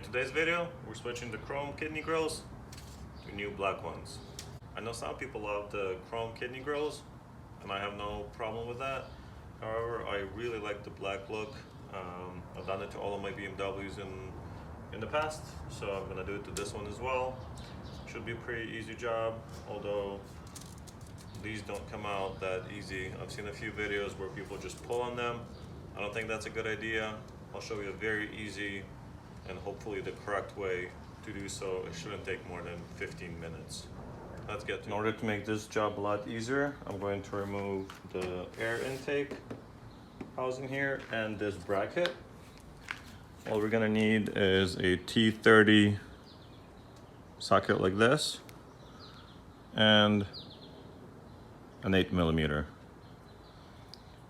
today's video, we're switching the chrome kidney grills to new black ones. I know some people love the chrome kidney grills, and I have no problem with that. However, I really like the black look. I've done it to all of my BMWs in the past, so I'm gonna do it to this one as well. Should be a pretty easy job, although these don't come out that easy. I've seen a few videos where people just pull on them. I don't think that's a good idea. I'll show you a very easy and hopefully the correct way to do so. It shouldn't take more than 15 minutes. Let's get to it. In order to make this job a lot easier, I'm going to remove the air intake housing here and this bracket. All we're gonna need is a T30 socket like this and an 8mm.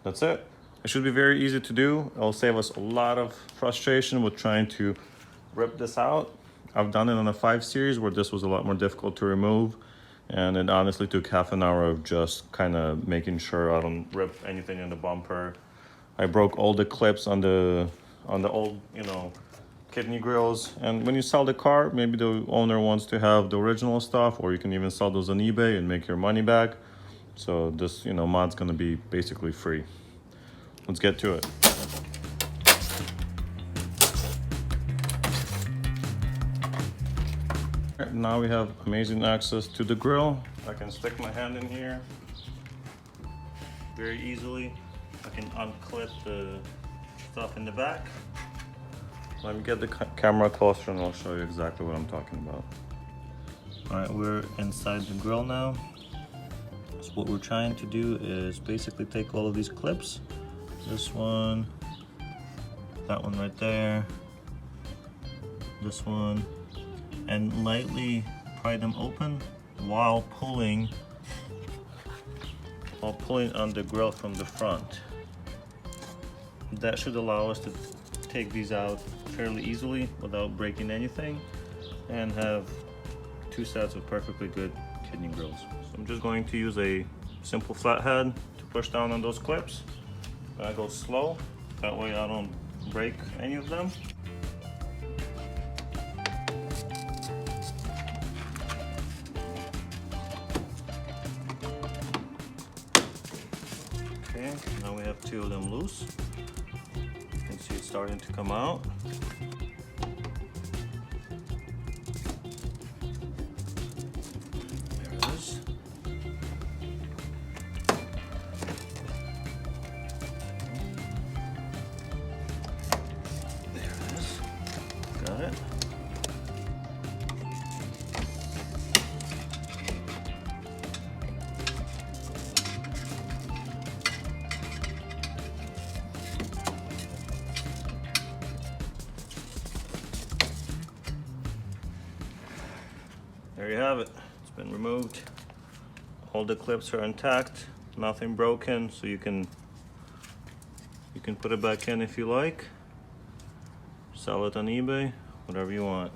That's it. It should be very easy to do. It'll save us a lot of frustration with trying to rip this out. I've done it on a 5 Series where this was a lot more difficult to remove, and it honestly took half an hour of just kind of making sure I don't rip anything in the bumper. I broke all the clips on the old, kidney grills. And when you sell the car, maybe the owner wants to have the original stuff, or you can even sell those on eBay and make your money back. So this, mod's gonna be basically free. Let's get to it. Right, now we have amazing access to the grill. I can stick my hand in here very easily. I can unclip the stuff in the back. Let me get the camera closer and I'll show you exactly what I'm talking about. All right, we're inside the grill now. So what we're trying to do is basically take all of these clips, this one, that one right there, this one, and lightly pry them open while pulling on the grill from the front. That should allow us to take these out fairly easily without breaking anything and have 2 sets of perfectly good kidney grills. So I'm just going to use a simple flathead to push down on those clips. I go slow, that way I don't break any of them. Okay, now we have 2 of them loose. You can see it's starting to come out. There it is. There it is. Got it. There you have it. It's been removed. All the clips are intact, nothing broken, so you can put it back in if you like. Sell it on eBay, whatever you want.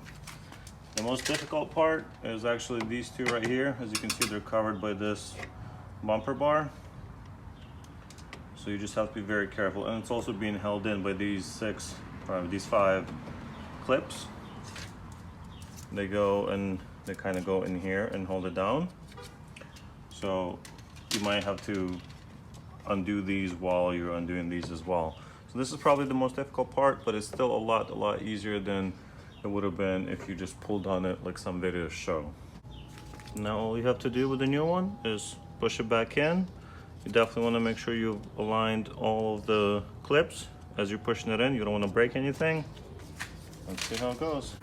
The most difficult part is actually these 2 right here. As you can see, they're covered by this bumper bar. So you just have to be very careful. And it's also being held in by these 5 clips. They go and they kind of go in here and hold it down. So you might have to undo these while you're undoing these as well. So this is probably the most difficult part, but it's still a lot easier than it would have been if you just pulled on it like some videos show. Now all you have to do with the new one is push it back in. You definitely want to make sure you've aligned all of the clips as you're pushing it in. You don't want to break anything. Let's see how it goes.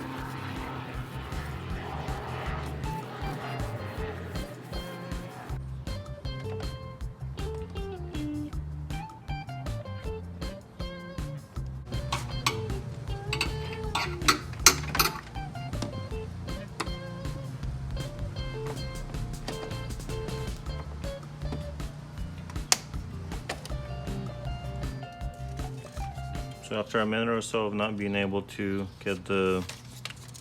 So after a minute or so of not being able to get the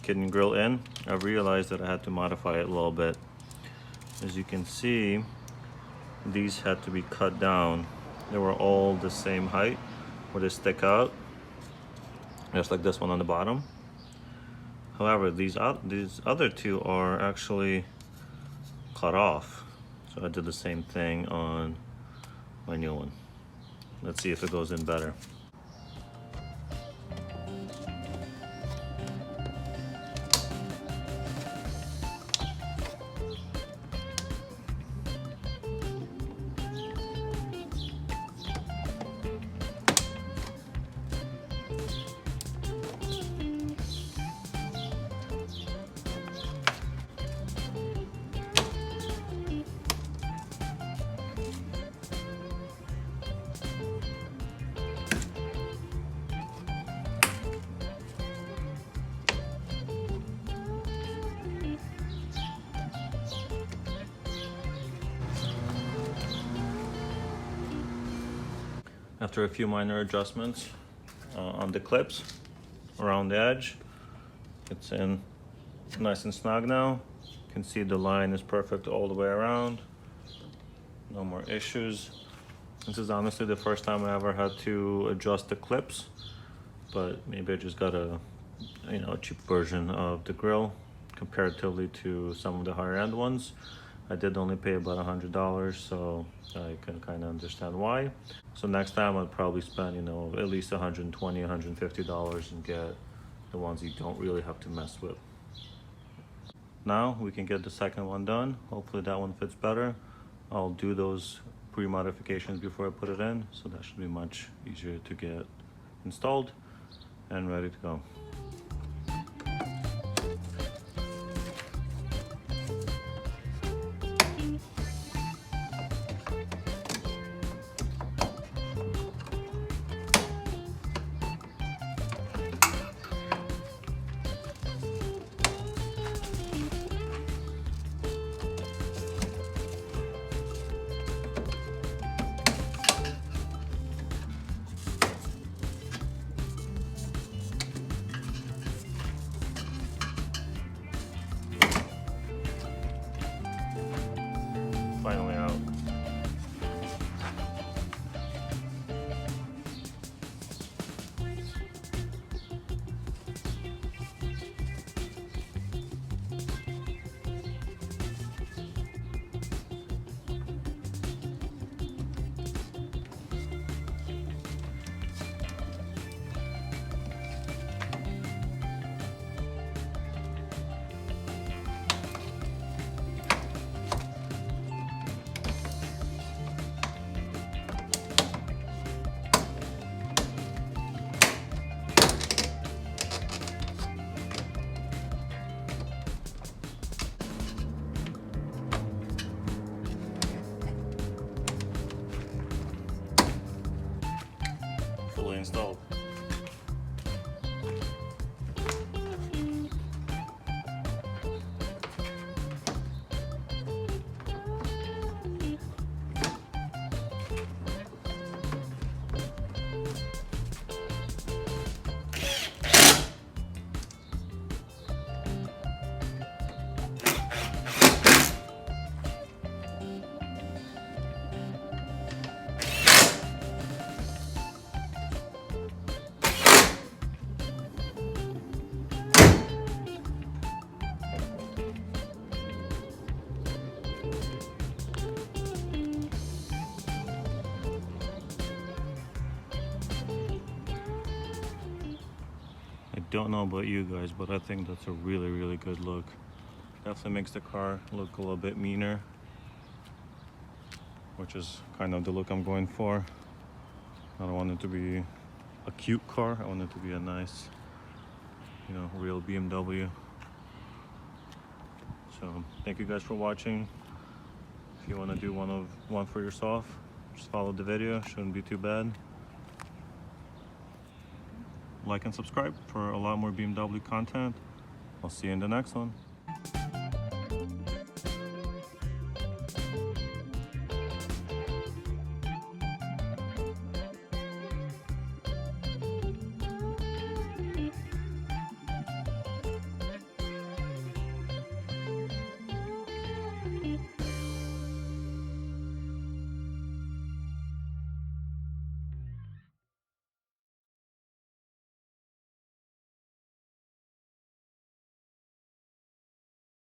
kidney grill in, I realized that I had to modify it a little bit. As you can see, these had to be cut down. They were all the same height where they stick out, just like this one on the bottom. However, these other two are actually cut off. So I did the same thing on my new one. Let's see if it goes in better. After a few minor adjustments on the clips around the edge, it's in nice and snug now. You can see the line is perfect all the way around. No more issues. This is honestly the first time I ever had to adjust the clips, but maybe I just got a cheap version of the grill comparatively to some of the higher end ones. I did only pay about $100, so I can kind of understand why. So next time I'd probably spend, at least $120, $150 and get the ones you don't really have to mess with. Now we can get the second one done. Hopefully that one fits better. I'll do those pre-modifications before I put it in, so that should be much easier to get installed and ready to go. Finally out. Fully installed. I don't know about you guys, but I think that's a really, really good look. Definitely makes the car look a little bit meaner, which is kind of the look I'm going for. I don't want it to be a cute car. I want it to be a nice, real BMW. So thank you guys for watching. If you want to do one for yourself, just follow the video. Shouldn't be too bad. Like and subscribe for a lot more BMW content. I'll see you in the next one.